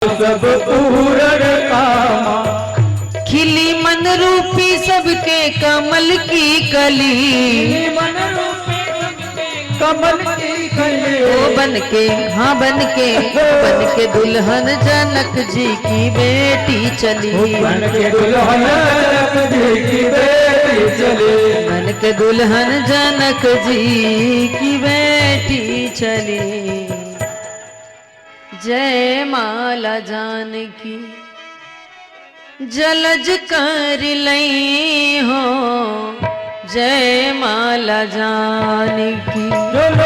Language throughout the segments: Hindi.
सब पूरण कामा, खिली मन रूपी सबके कमल की कली, मन रूपी कमल की कली। ओ बन के दुल्हन जनक जी की बेटी चली, बन के दुल्हन जनक जी की बेटी चली, बन के दुल्हन जनक जी की बेटी चली। जय माला जानकी जलज कर लई हो, जय माला जानकी कर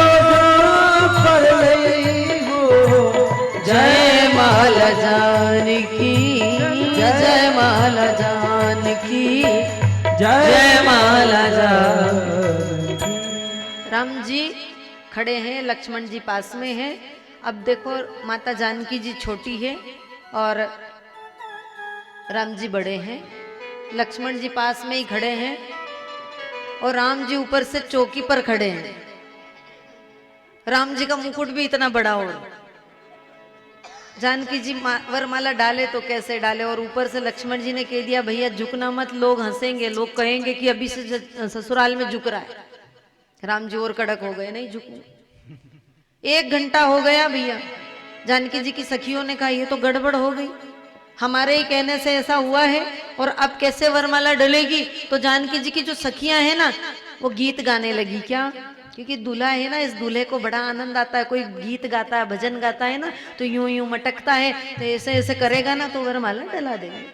लई हो, जय माला जानकी, जय माला जानकी, जय माला जानकी। राम जी खड़े हैं, लक्ष्मण जी पास में हैं। अब देखो माता जानकी जी छोटी है और राम जी बड़े हैं, लक्ष्मण जी पास में ही खड़े हैं और राम जी ऊपर से चौकी पर खड़े हैं। राम जी का मुकुट भी इतना बड़ा हो, जानकी जी वरमाला डाले तो कैसे डाले, और ऊपर से लक्ष्मण जी ने कह दिया भैया झुकना मत, लोग हंसेंगे, लोग कहेंगे कि अभी से ससुराल में झुक रहा है। राम जी और कड़क हो गए, नहीं झुकू। 1 घंटा हो गया भैया, जानकी जी की सखियों ने कहा ये तो गड़बड़ हो गई, हमारे ही कहने से ऐसा हुआ है और अब कैसे वरमाला डलेगी। तो जानकी जी की जो सखियां हैं ना वो गीत गाने लगी। क्या? क्योंकि दूल्हा है ना, इस दूल्हे को बड़ा आनंद आता है, कोई गीत गाता है, भजन गाता है ना, तो यूं यूं मटकता है, तो ऐसे ऐसे करेगा ना तो वरमाला डला देंगे।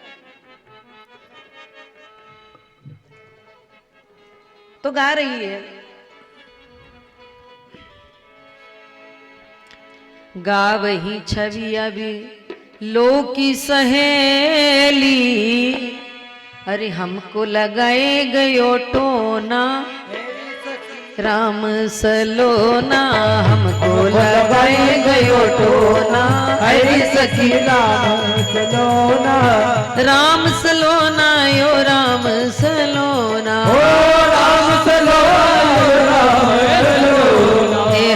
तो गा रही है, गावही छवि अभी लो की सहेली, अरे हमको लगाए गयो टोना, राम सलोना हमको लगाए गयो टोना, अरे सखी राम सलोना, राम सलोना यो राम सलोना, ओ राम सलोना,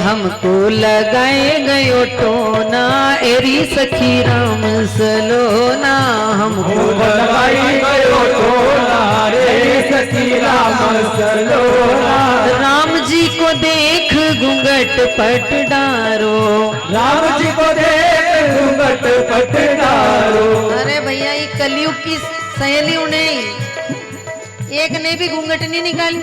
हमको लगाए गयो टोना, एरी सखी राम सलोना हमको लगाई गयो टोना, रे सखी राम सलोना। राम जी को देख घूंघट पट डारो, राम जी को देख घूंघट पट डारो। अरे भैया ये कलयुग की सहेली उन्हें एक ने भी घूंघट नहीं निकाली।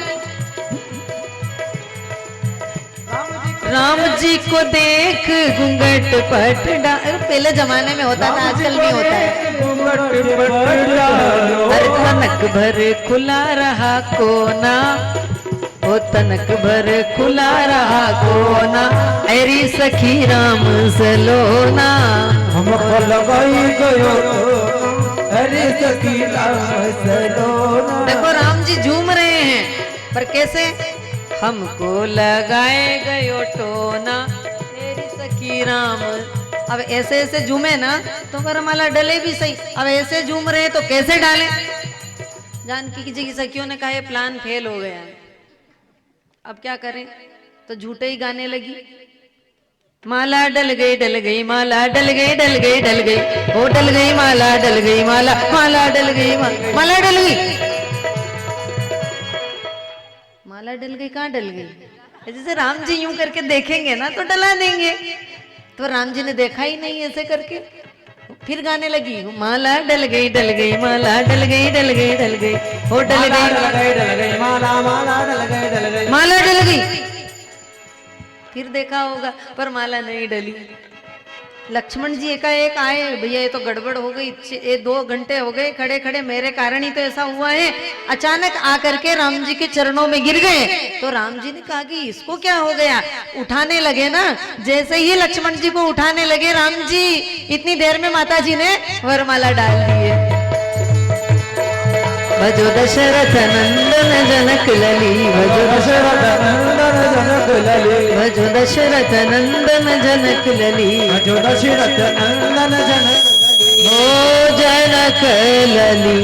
राम जी को देख घूंघट पट डारो, पहले जमाने में होता था, आजकल नहीं होता है। हर तनक भर खुला रहा कोना, ओ तनक भर खुला रहा कोना, ऐरी सखी राम सलोना हमको लगाई गयो, अरे सखी राम सलोना। देखो राम जी झूम रहे हैं, पर कैसे? हमको लगाए गयो टोना, ऐरी सखी राम। अब ऐसे ऐसे झूमे ना तो वरमाला डले भी सही, अब ऐसे झूम रहे तो कैसे डाले? जानकी जी की सखियों ने कहा ये प्लान फेल हो गया है, अब क्या करें? तो झूठे ही गाने लगी। माला डल गई माला डल गई डल गई डल गई, ओ डल गई माला डल गई माला, माला डल गई माला डल गई, माला डल गई। कहाँ डल गई? जैसे राम जी यूं करके देखेंगे ना तो डला देंगे, तो राम जी ने देखा ही नहीं ऐसे करके, फिर गाने लगी माला डल गई माला डल गई डल गई डल गई, ओ डल गई माला, माला डल गई, माला डल गई। फिर देखा होगा पर माला नहीं डली। लक्ष्मण जी एकाएक आए, भैया ये तो गड़बड़ हो गई, ये 2 घंटे हो गए खड़े खड़े, मेरे कारण ही तो ऐसा हुआ है। अचानक आकर के राम जी के चरणों में गिर गए। तो राम जी ने कहा कि इसको क्या हो गया? उठाने लगे ना, जैसे ही लक्ष्मण जी को उठाने लगे राम जी, इतनी देर में माता जी ने वरमाला डाल दी है। भजो दशरथ नंदन जनक लली, भजो दशरथ नंदन जनक लली, भजो दशरथ नंदन जनक लली, भजो दशरथ नंदन जनक लली, हो जनक लली।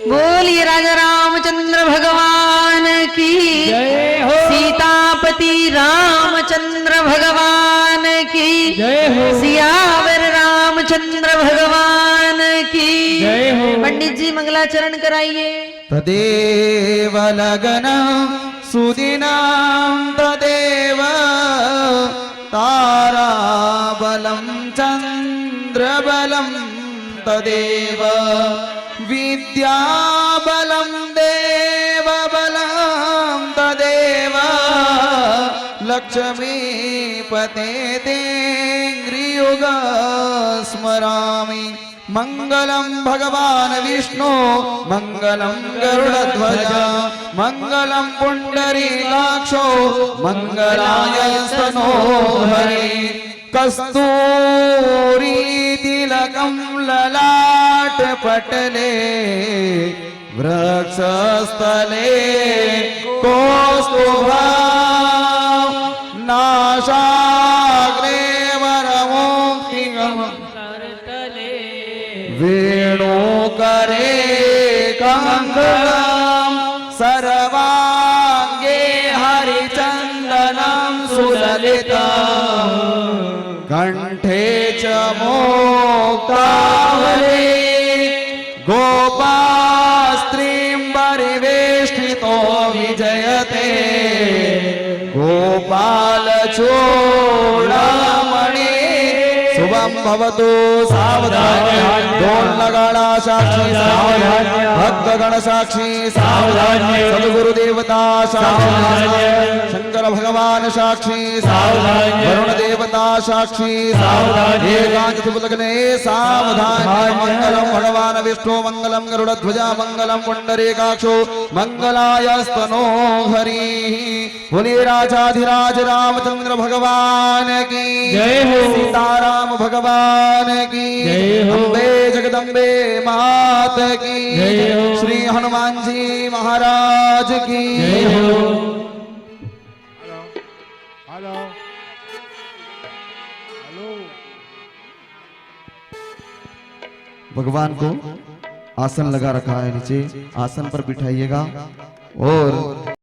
बोलिए राजा रामचंद्र भगवान की जय हो, सीतापति रामचंद्र भगवान की जय हो। सियावर रामचंद्र भगवान की जय हो। पंडित जी मंगलाचरण कराइए। तदेव लगन सुदिनां तदेव ताराबलं चन्द्रबलं तदेव विद्याबलं देवबलं तदेव लक्ष्मीपते तेङ्घ्रियुग स्मरामि। मंगलम भगवान विष्णु मंगलम गरुड़ध्वज मंगलम पुंडरीकाक्षो मंगलाय स्तनो हरे। कस्तूरी तिलकं ललाट पटले वृक्षस्थले कौस्तुभा नाशाग्रे वरमोक्तिगम वेणु करे कंकणं सर्वांगे हरिचंदनं सुललितं कंठे च मुक्तावली गोपास्त्रीं परिवेष्टितो विजयते गोपालचूडामणि शुभम भवतु सावधान ढोल नगाड़ा साक्षी सावधान भक्तगण साक्षी सावधान सद्गुरु देवता सावधान शंकर भगवान साक्षी सावधान वरुण देवता साक्षी सावधान एकांत लग्ने सावधान। मंगलम भगवान विष्णु मंगलम गरुड़ध्वजा मंगलम पुंडरीकाक्षो मंगलाय स्तनो हरि। बोले राजाधिराज रामचंद्र भगवान की जय हो। सीताराम भगवान की जय हो। अम्बे जगदम्बे मात की जय हो। श्री हनुमान जी महाराज की जय हो। भगवान को आसन लगा रखा है नीचे, आसन पर बिठाइएगा और